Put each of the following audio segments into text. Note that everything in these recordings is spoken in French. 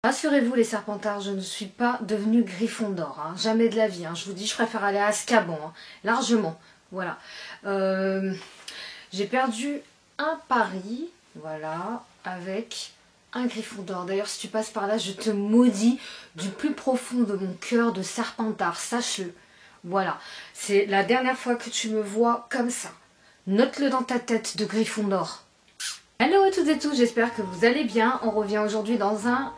Rassurez-vous les Serpentards, je ne suis pas devenue Gryffondor, hein. Jamais de la vie, hein. Je vous dis, je préfère aller à Azkaban, hein. Largement, voilà. J'ai perdu un pari, voilà, avec un Gryffondor. D'ailleurs, si tu passes par là, je te maudis du plus profond de mon cœur de Serpentard, sache-le. Voilà, c'est la dernière fois que tu me vois comme ça. Note-le dans ta tête de Gryffondor. Hello à toutes et tous, j'espère que vous allez bien. On revient aujourd'hui dans un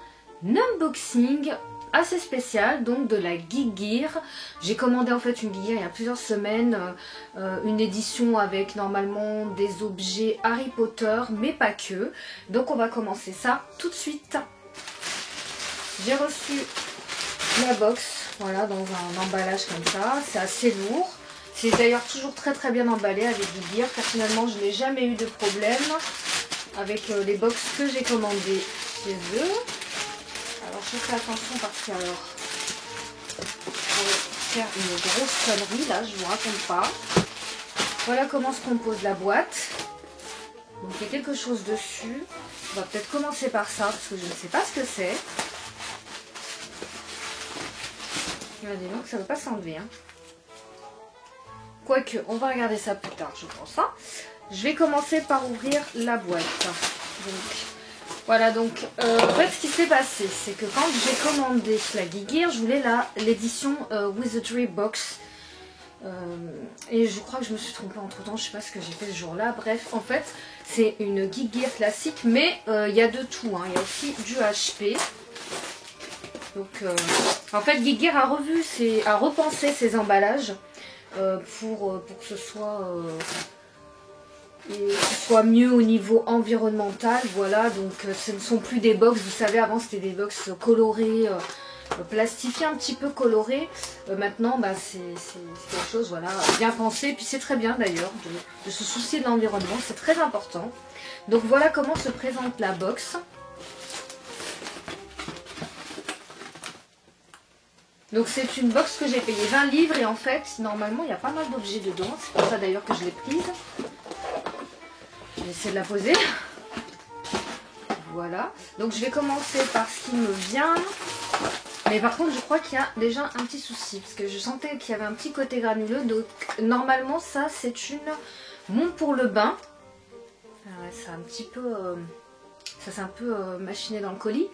unboxing assez spécial, donc de la Geek Gear. J'ai commandé en fait une Geek Gear il y a plusieurs semaines, une édition avec normalement des objets Harry Potter, mais pas que. Donc on va commencer ça tout de suite. J'ai reçu la box, voilà, dans un emballage comme ça, c'est assez lourd. C'est d'ailleurs toujours très bien emballé avec Geek Gear. Personnellement, je n'ai jamais eu de problème avec les box que j'ai commandées chez eux. Alors je fais attention parce que alors je vais faire une grosse connerie là, je vous raconte pas. Voilà comment se compose la boîte. Donc il y a quelque chose dessus. On va peut-être commencer par ça parce que je ne sais pas ce que c'est. Regardez donc ça ne va pas s'enlever. Hein. Quoique, on va regarder ça plus tard, je pense. Hein. Je vais commencer par ouvrir la boîte. Donc, voilà, donc en fait ce qui s'est passé, c'est que quand j'ai commandé la Geek Gear, je voulais l'édition Wizardry Box. Et je crois que je me suis trompée entre temps, je sais pas ce que j'ai fait ce jour-là. Bref, en fait, c'est une Geek Gear classique, mais il y a de tout. Hein. Il y a aussi du HP. Donc, en fait, Geek Gear a repensé ses emballages pour que ce soit mieux au niveau environnemental, voilà, donc ce ne sont plus des box, vous savez avant c'était des box colorées, plastifiées, un petit peu colorées, maintenant bah, c'est quelque chose, voilà, bien pensé, puis c'est très bien d'ailleurs de se soucier de l'environnement, c'est très important. Donc voilà comment se présente la box. Donc c'est une box que j'ai payé 20 livres et en fait normalement il y a pas mal d'objets dedans, c'est pour ça d'ailleurs que je l'ai prise. Je vais essayer de la poser. Voilà. Donc je vais commencer par ce qui me vient. Mais par contre je crois qu'il y a déjà un petit souci. Parce que je sentais qu'il y avait un petit côté granuleux. Donc normalement ça c'est une montre pour le bain. Ah ouais, c'est un petit peu... ça c'est un peu machiné dans le colis.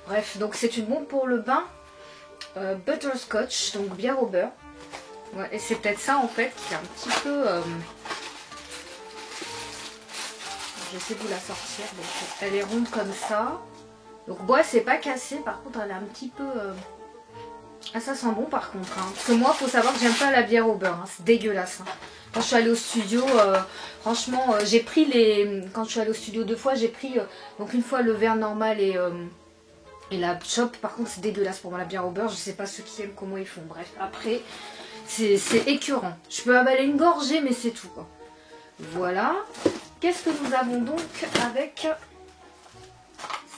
Bref, donc c'est une montre pour le bain. Butterscotch, donc bière au beurre. Ouais, et c'est peut-être ça en fait qui est un petit peu... J'essaie de vous la sortir, donc elle est ronde comme ça. Donc bois c'est pas cassé, par contre elle est un petit peu... Ah ça sent bon par contre, hein. Parce que moi faut savoir que j'aime pas la bière au beurre, hein. C'est dégueulasse. Hein. Quand je suis allée au studio, franchement j'ai pris les... Quand je suis allée au studio 2 fois, j'ai pris donc une fois le verre normal et la chop. Par contre c'est dégueulasse pour moi la bière au beurre, je sais pas ceux qui aiment comment ils font. Bref, après c'est écœurant. Je peux avaler une gorgée mais c'est tout quoi. Voilà. Qu'est-ce que nous avons donc avec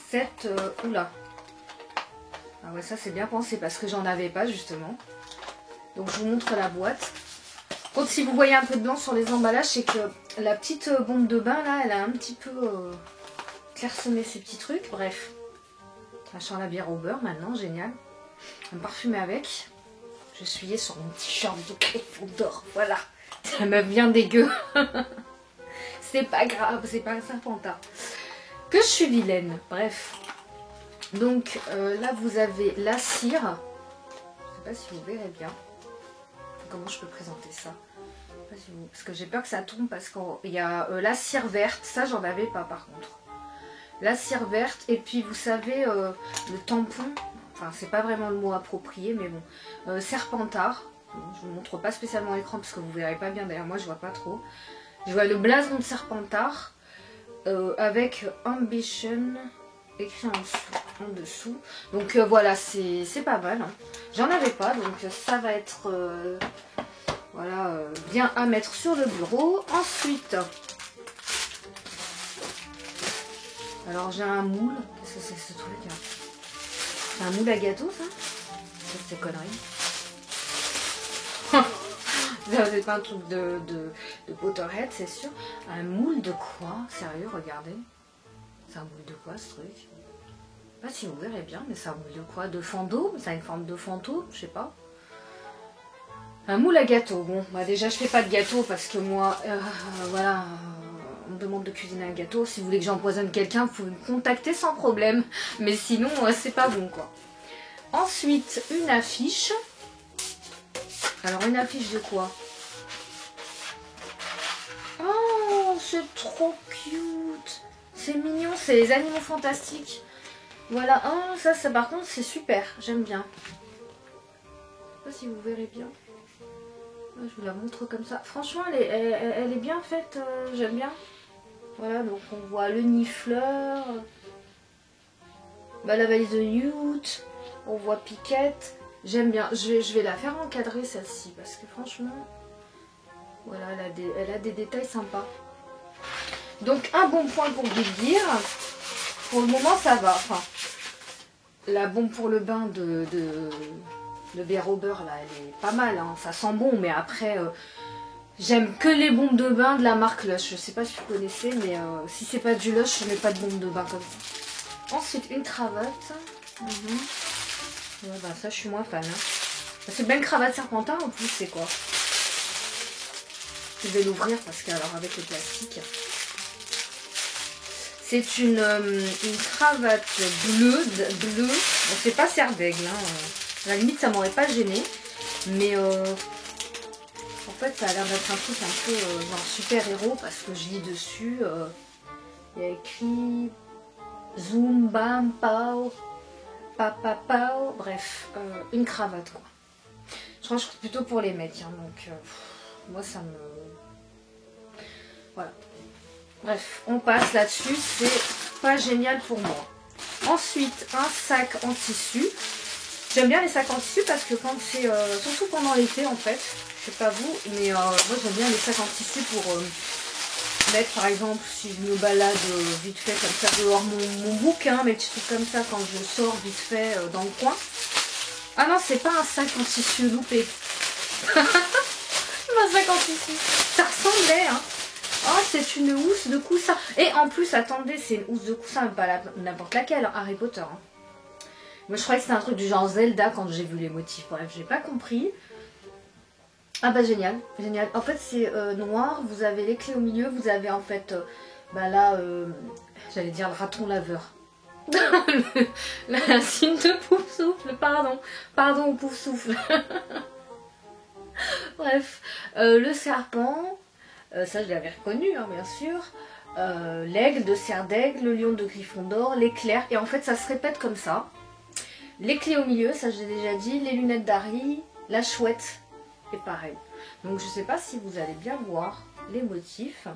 cette... oula. Ah ouais, ça c'est bien pensé parce que j'en avais pas justement. Donc je vous montre la boîte. Contre, si vous voyez un peu de blanc sur les emballages, c'est que la petite bombe de bain là, elle a un petit peu clairsemé ces petits trucs. Bref. Ça sent la bière au beurre maintenant, génial. Un parfumé avec. Je suis sur mon t-shirt de Gryffondor, voilà. Ça me vient dégueu. C'est pas grave, c'est pas un Serpentard. Que je suis vilaine, bref. Donc là vous avez la cire. Je sais pas si vous verrez bien. Comment je peux présenter ça? Parce que j'ai peur que ça tombe parce qu'il y a la cire verte. Ça j'en avais pas par contre. La cire verte et puis vous savez le tampon. Enfin c'est pas vraiment le mot approprié mais bon. Serpentard. Je vous montre pas spécialement à l'écran parce que vous verrez pas bien derrière moi, je vois pas trop. Je vois le blason de Serpentard avec Ambition écrit en dessous. Donc voilà, c'est pas mal. Hein. J'en avais pas, donc ça va être voilà, bien à mettre sur le bureau. Ensuite, alors j'ai un moule. Qu'est-ce que c'est ce truc hein? C'est un moule à gâteau ça? C'est connerie. C'est pas un truc de Potterhead, c'est sûr. Un moule de quoi? Sérieux, regardez. C'est un moule de quoi ce truc? Je sais pas si vous verrez bien, mais ça roule de quoi? De fantôme? Ça a une forme de fantôme, je sais pas. Un moule à gâteau. Bon, bah déjà je fais pas de gâteau parce que moi, voilà, on me demande de cuisiner un gâteau. Si vous voulez que j'empoisonne quelqu'un, vous pouvez me contacter sans problème. Mais sinon, c'est pas bon quoi. Ensuite, une affiche. Alors une affiche de quoi? Oh, c'est trop cute. C'est mignon, c'est les animaux fantastiques. Voilà, oh, ça par contre c'est super, j'aime bien. Je sais pas si vous verrez bien. Je vous la montre comme ça. Franchement, elle est bien faite, j'aime bien. Voilà, donc on voit le nifleur, bah, la valise de Newt, on voit Piquette. J'aime bien, je vais la faire encadrer celle-ci parce que franchement, voilà, elle a des détails sympas. Donc un bon point pour Guildir. Pour le moment ça va. Enfin, la bombe pour le bain de bière au beurre là, elle est pas mal, hein. Ça sent bon, mais après j'aime que les bombes de bain de la marque Lush. Je sais pas si vous connaissez, mais si c'est pas du Lush, je mets pas de bombe de bain comme ça. Ensuite une cravate. Ouais, bah ça je suis moins fan, hein. C'est bien une cravate serpentin en plus, c'est quoi? Je vais l'ouvrir parce que alors avec le plastique. C'est une cravate bleue. Bon, c'est pas serre d'aigle, hein. À la limite ça m'aurait pas gêné, mais en fait ça a l'air d'être un truc un peu genre super héros parce que je lis dessus, il y a écrit zoom bam pow papa pow, bref, une cravate quoi. Je crois que c'est plutôt pour les mecs, hein, donc moi ça me... Voilà. Bref, on passe là-dessus, c'est pas génial pour moi. Ensuite, un sac en tissu. J'aime bien les sacs en tissu parce que quand c'est, surtout pendant l'été en fait, je sais pas vous, mais moi j'aime bien les sacs en tissu pour mettre par exemple si je me balade vite fait comme ça, dehors mon bouquin, mes petits trucs comme ça quand je sors vite fait dans le coin. Ah non, c'est pas un sac en tissu, loupé. Un sac en tissu, ça ressemblait, hein. Oh, c'est une housse de coussin. Et en plus, attendez, c'est une housse de coussin, pas n'importe laquelle, hein, Harry Potter. Hein. Moi, je croyais que c'était un truc du genre Zelda quand j'ai vu les motifs. Bref, j'ai pas compris. Ah bah génial, génial. En fait, c'est noir, vous avez les clés au milieu, vous avez en fait, bah là, j'allais dire le raton laveur. La signe de Poufsouffle, pardon au Poufsouffle. Bref, le serpent... ça je l'avais reconnu hein, bien sûr, l'aigle de Serre d'Aigle, le lion de Gryffondor, l'éclair, et en fait ça se répète comme ça. Les clés au milieu, ça j'ai déjà dit, les lunettes d'Harry, la chouette, et pareil. Donc je sais pas si vous allez bien voir les motifs.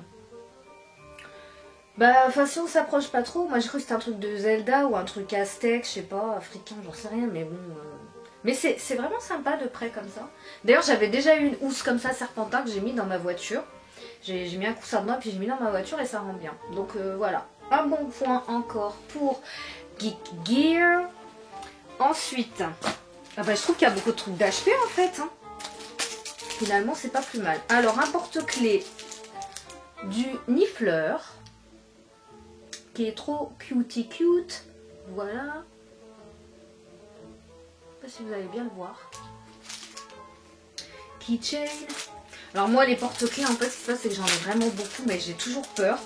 Bah enfin si on s'approche pas trop, moi je crois que c'était un truc de Zelda ou un truc aztèque, je sais pas, africain, j'en sais rien, mais bon... Mais c'est vraiment sympa de près comme ça. D'ailleurs j'avais déjà eu une housse comme ça serpentin que j'ai mis dans ma voiture. J'ai mis un coussin dedans et puis j'ai mis dans ma voiture et ça rend bien. Donc voilà, un bon point encore pour Geek Gear. Ensuite, ah bah, je trouve qu'il y a beaucoup de trucs d'HP en fait. Hein. Finalement c'est pas plus mal. Alors un porte-clés du Nifleur qui est trop cutie cute. Voilà. Je sais pas si vous allez bien le voir. Keychain. Alors moi les porte-clés en fait ce qui se passe c'est que j'en ai vraiment beaucoup mais j'ai toujours peur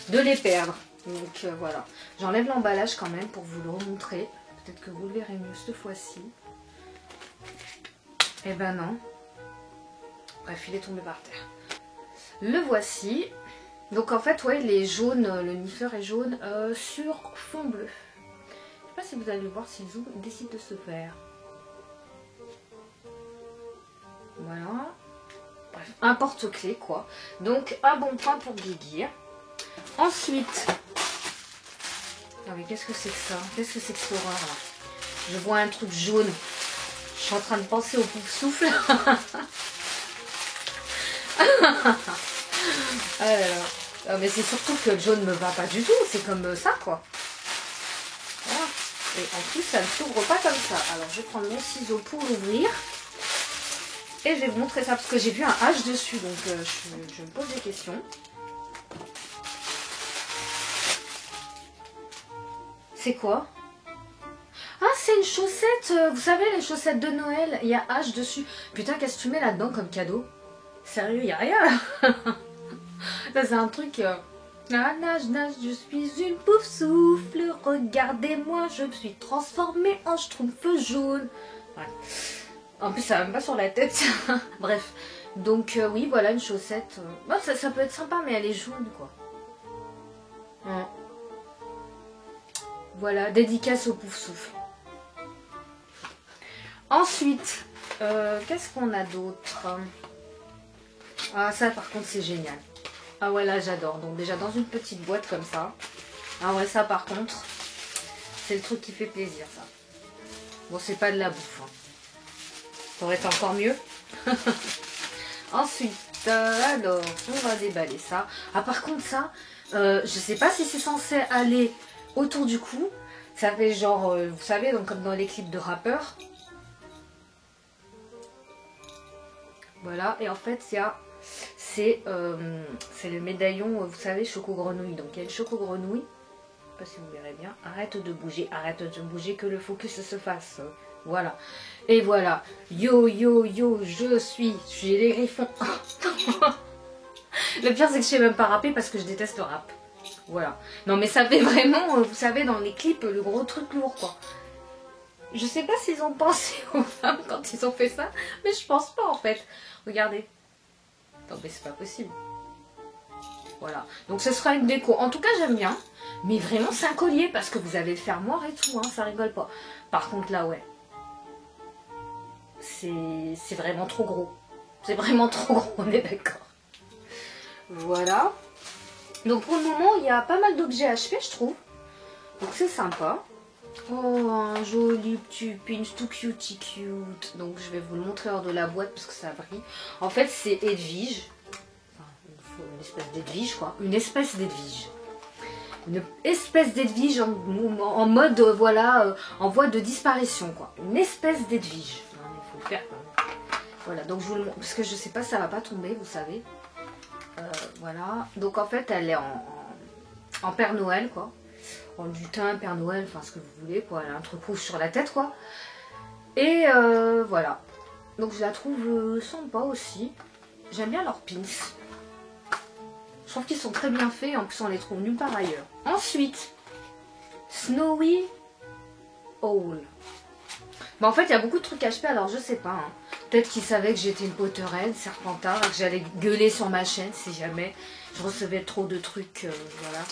de les perdre. Donc voilà. J'enlève l'emballage quand même pour vous le remontrer. Peut-être que vous le verrez mieux cette fois-ci. Eh ben non. Bref il est tombé par terre. Le voici. Donc en fait ouais il est jaune, le nifleur est jaune sur fond bleu. Je sais pas si vous allez le voir si le zoom décide de se faire. Voilà. Bref, un porte-clés quoi. Donc un bon point pour Guigui. Ensuite. Ah mais qu'est-ce que c'est que ça? Qu'est-ce que c'est que cette horreur là? Je vois un truc jaune. Je suis en train de penser au Poufsouffle. Ah là là. Ah, mais c'est surtout que le jaune me va pas du tout. C'est comme ça quoi. Voilà. Et en plus ça ne s'ouvre pas comme ça. Alors je vais prendre mon ciseau pour l'ouvrir. Et je vais vous montrer ça parce que j'ai vu un H dessus, donc je me pose des questions. C'est quoi? c'est une chaussette, vous savez, les chaussettes de Noël, il y a H dessus. Putain, qu'est-ce que tu mets là-dedans comme cadeau? Sérieux, il n'y a rien là. Là, c'est un truc... Ah, nage, nage, je suis une pouf souffle, regardez-moi, je me suis transformée en schtroumpf jaune. Ouais. En plus, ça va même pas sur la tête. Bref. Donc, oui, voilà une chaussette. Bon, ça peut être sympa, mais elle est jaune, quoi. Ouais. Voilà, dédicace au pouf souffle. Ensuite, qu'est-ce qu'on a d'autre? Ah, ça, par contre, c'est génial. Ah ouais, là, j'adore. Donc, déjà, dans une petite boîte comme ça. Ah ouais, ça, par contre, c'est le truc qui fait plaisir, ça. Bon, c'est pas de la bouffe. Hein. Ça aurait été encore mieux. Ensuite, alors, on va déballer ça. Ah, par contre, ça, je sais pas si c'est censé aller autour du cou. Ça fait genre, vous savez, donc, comme dans les clips de rappeurs. Voilà, et en fait, il y a... C'est le médaillon, vous savez, choco-grenouille. Donc, il y a le choco-grenouille. Je sais pas si vous verrez bien. Arrête de bouger, que le focus se fasse. Voilà. Et voilà. Yo, yo, yo, j'ai les griffons. Le pire, c'est que je sais même pas rapper parce que je déteste le rap. Voilà. Non, mais ça fait vraiment, vous savez, dans les clips, le gros truc lourd, quoi. Je sais pas s'ils ont pensé aux femmes quand ils ont fait ça, mais je pense pas, en fait. Regardez. Non, mais c'est pas possible. Voilà. Donc, ce sera une déco. En tout cas, j'aime bien. Mais vraiment, c'est un collier parce que vous avez le fermoir et tout, hein, ça rigole pas. Par contre, là, ouais. C'est vraiment trop gros. C'est vraiment trop gros, on est d'accord. Voilà. Donc, pour le moment, il y a pas mal d'objets HP, je trouve. Donc, c'est sympa. Oh, un joli petit pins tout cute. Donc, je vais vous le montrer hors de la boîte parce que ça brille. En fait, c'est Edwige. Enfin, une espèce d'Edwige, quoi. Une espèce d'Edwige. Une espèce d'Edwige en mode, voilà, en voie de disparition, quoi. Une espèce d'Edwige. Il faut le faire, quoi. Voilà, donc je vous le montre, parce que je sais pas, ça va pas tomber, vous savez. Voilà, donc en fait, elle est en Père Noël, quoi. En lutin, Père Noël, enfin ce que vous voulez, quoi. Elle a un truc rouge sur la tête, quoi. Et voilà. Donc je la trouve sympa aussi. J'aime bien leurs pins. Je trouve qu'ils sont très bien faits, en plus on les trouve nulle part ailleurs. Ensuite, Snowy Owl. Bah en fait, il y a beaucoup de trucs HP, alors je sais pas. Hein. Peut-être qu'ils savaient que j'étais une Potterhead, Serpentard, et que j'allais gueuler sur ma chaîne si jamais je recevais trop de trucs, voilà.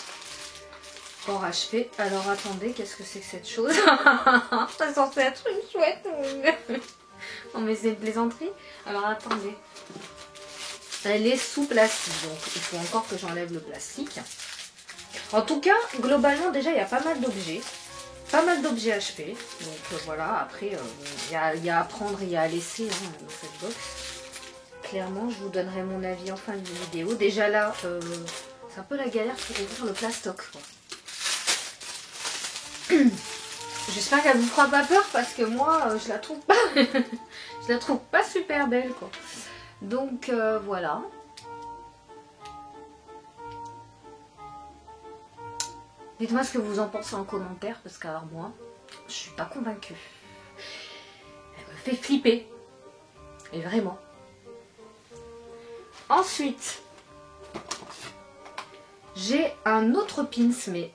Hors HP. Alors attendez, qu'est-ce que c'est que cette chose? C'est censé être une chouette. Non mais c'est une plaisanterie. Alors attendez. Elle est sous plastique, donc il faut encore que j'enlève le plastique. En tout cas, globalement, déjà, il y a pas mal d'objets. Pas mal d'objets HP. Donc voilà, après, il y a à prendre et il y a à laisser hein, dans cette box. Clairement, je vous donnerai mon avis en fin de vidéo. Déjà là, c'est un peu la galère pour ouvrir le plastoc, quoi. J'espère qu'elle vous fera pas peur parce que moi, je la trouve pas... je la trouve pas super belle, quoi. Donc voilà. Dites-moi ce que vous en pensez en commentaire parce qu'alors moi, je suis pas convaincue. Elle me fait flipper. Et vraiment. Ensuite, j'ai un autre pins, mais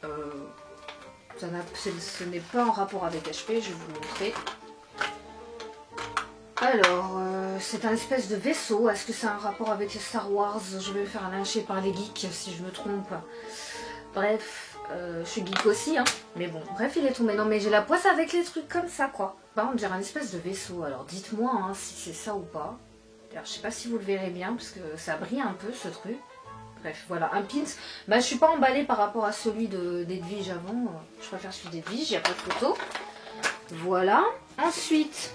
ce n'est pas en rapport avec HP, je vais vous montrer. Alors, c'est un espèce de vaisseau. Est-ce que c'est un rapport avec Star Wars? Je vais me faire lyncher par les geeks si je me trompe. Bref, je suis geek aussi, hein. Mais bon, bref, il est tombé. Non, mais j'ai la poisse avec les trucs comme ça, quoi. Bah, on dirait un espèce de vaisseau. Alors, dites-moi hein, si c'est ça ou pas. D'ailleurs, je sais pas si vous le verrez bien, parce que ça brille un peu, ce truc. Bref, voilà, un pins. Bah, je suis pas emballée par rapport à celui d'Edwige avant. Je préfère celui d'Edwige, il n'y a pas de photo. Voilà. Ensuite...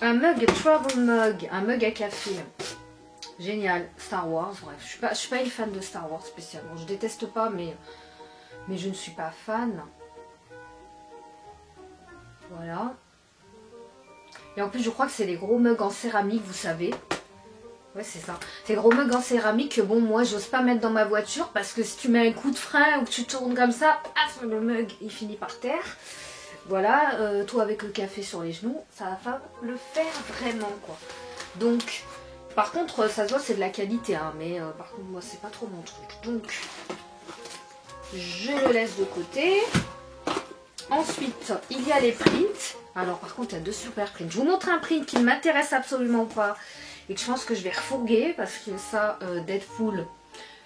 un mug, travel mug, un mug à café. Génial, Star Wars, bref, je suis pas une fan de Star Wars spécialement. Je déteste pas, mais je ne suis pas fan. Voilà. Et en plus, je crois que c'est les gros mugs en céramique, vous savez. Ouais, c'est ça. Ces gros mugs en céramique que, bon, moi, j'ose pas mettre dans ma voiture parce que si tu mets un coup de frein ou que tu tournes comme ça, paf, le mug, il finit par terre. Voilà, toi avec le café sur les genoux, ça va le faire vraiment quoi. Donc, par contre, ça se voit c'est de la qualité, hein, mais par contre moi c'est pas trop mon truc. Donc, je le laisse de côté. Ensuite, il y a les prints. Alors par contre, il y a 2 super prints. Je vous montre un print qui ne m'intéresse absolument pas et que je pense que je vais refourguer parce que ça, Deadpool,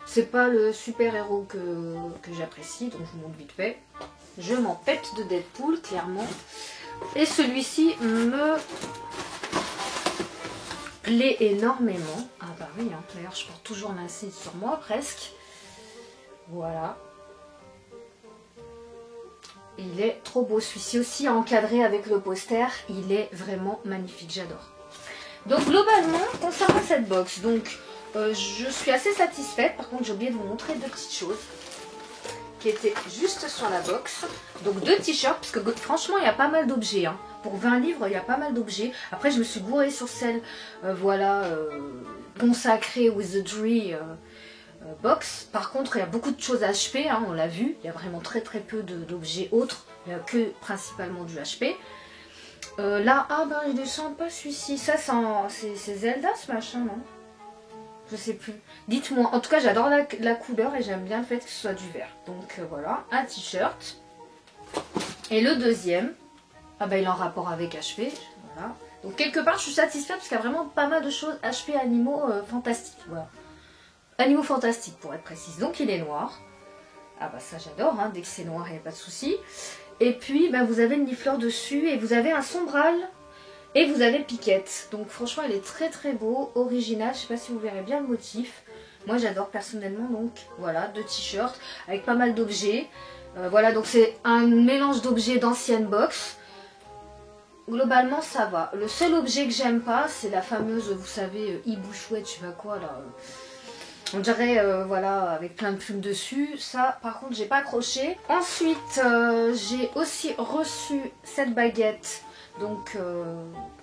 c'est pas le super-héros que j'apprécie, donc je vous montre vite fait. Je m'en pète de Deadpool, clairement. Et celui-ci me plaît énormément. Ah bah oui, hein. D'ailleurs je porte toujours l'insigne sur moi, presque. Voilà. Il est trop beau, celui-ci aussi encadré avec le poster. Il est vraiment magnifique, j'adore. Donc globalement, concernant cette box, donc je suis assez satisfaite. Par contre, j'ai oublié de vous montrer 2 petites choses qui étaient juste sur la box. Donc 2 t-shirts, parce que franchement, il y a pas mal d'objets. Hein. Pour 20 livres, il y a pas mal d'objets. Après, je me suis gourée sur celle, voilà, consacrée with the Dree box. Par contre, il y a beaucoup de choses HP, hein, on l'a vu. Il y a vraiment très peu d'objets autres. Il n'y a que principalement du HP. Là, ah ben, je ne sens pas celui-ci. Ça, c'est Zelda ce machin, non? Je sais plus. Dites-moi. En tout cas, j'adore la couleur et j'aime bien le fait que ce soit du vert. Donc voilà, un t-shirt. Et le deuxième, ah ben, il est en rapport avec HP. Voilà. Donc quelque part, je suis satisfaite parce qu'il y a vraiment pas mal de choses HP animaux fantastiques. Voilà. Animaux fantastiques pour être précise. Donc il est noir. Ah bah ça j'adore, hein. Dès que c'est noir, il n'y a pas de souci. Et puis bah, vous avez une nifleur dessus et vous avez un sombral. Et vous avez Piquette. Donc franchement il est très beau, original. Je sais pas si vous verrez bien le motif. Moi j'adore personnellement. Donc voilà, 2 t-shirts avec pas mal d'objets. Voilà, donc c'est un mélange d'objets d'anciennes box. Globalement ça va. Le seul objet que j'aime pas, c'est la fameuse, vous savez, hibou chouette, je sais pas quoi là. On dirait, voilà, avec plein de plumes dessus. Ça, par contre, j'ai pas accroché. Ensuite, j'ai aussi reçu cette baguette, donc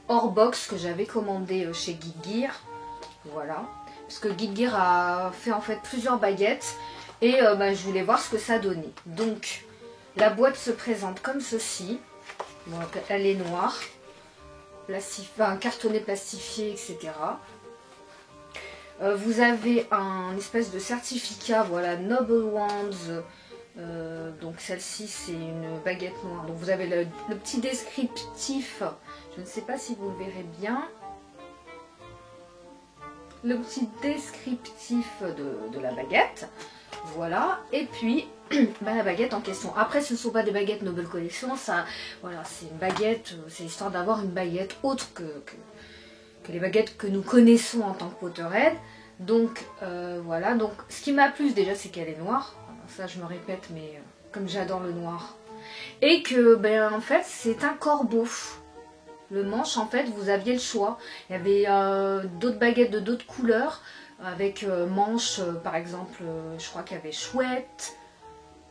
hors box, que j'avais commandée chez Geek Gear. Voilà. Parce que Geek Gear a fait en fait plusieurs baguettes. Et bah, je voulais voir ce que ça donnait. Donc, la boîte se présente comme ceci. Donc, elle est noire. Enfin, cartonné plastifié, etc. Vous avez un espèce de certificat, voilà, Noble Wands. Donc celle-ci c'est une baguette noire. Donc vous avez le petit descriptif, je ne sais pas si vous le verrez bien. Le petit descriptif de la baguette. Voilà, et puis bah, la baguette en question. Après ce ne sont pas des baguettes Noble Collection, ça, voilà, c'est une baguette, c'est histoire d'avoir une baguette autre que les baguettes que nous connaissons en tant que Potterhead. Donc voilà, donc ce qui m'a plu déjà c'est qu'elle est noire, ça je me répète mais comme j'adore le noir. Et que ben en fait c'est un corbeau. Le manche en fait vous aviez le choix, il y avait d'autres baguettes de d'autres couleurs avec manche par exemple, je crois qu'il y avait chouette,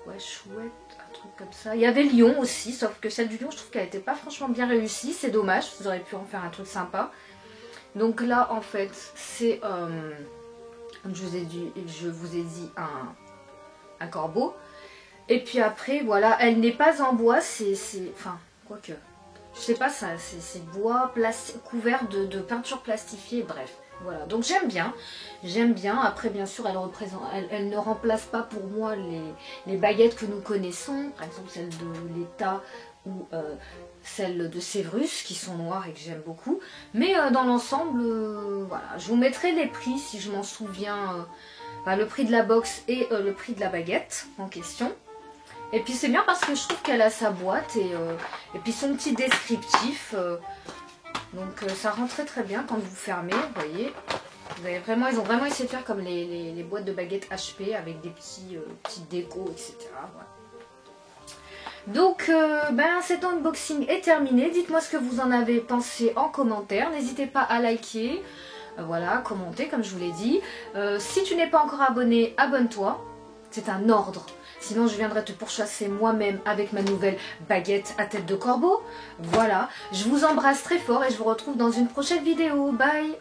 ouais chouette, un truc comme ça. Il y avait lion aussi, sauf que celle du lion je trouve qu'elle n'était pas franchement bien réussie, c'est dommage, vous auriez pu en faire un truc sympa. Donc là en fait c'est, comme je vous ai dit un corbeau. Et puis après voilà, elle n'est pas en bois, c'est enfin quoique, je sais pas, ça c'est bois couvert de peinture plastifiée, bref. Voilà, donc j'aime bien. Après bien sûr elle ne remplace pas pour moi les baguettes que nous connaissons, par exemple celle de l'État ou celles de Sévrus qui sont noires et que j'aime beaucoup. Mais dans l'ensemble, voilà, je vous mettrai les prix si je m'en souviens, le prix de la box et le prix de la baguette en question. Et puis c'est bien parce que je trouve qu'elle a sa boîte et puis son petit descriptif. Donc ça rend très bien quand vous fermez, vous voyez. Ils ont vraiment essayé de faire comme les boîtes de baguettes HP avec des petites décos, etc. Voilà. Donc cet unboxing est terminé. Dites-moi ce que vous en avez pensé en commentaire. N'hésitez pas à liker, voilà, commenter comme je vous l'ai dit. Si tu n'es pas encore abonné, abonne-toi. C'est un ordre. Sinon je viendrai te pourchasser moi-même avec ma nouvelle baguette à tête de corbeau. Voilà, je vous embrasse très fort et je vous retrouve dans une prochaine vidéo. Bye!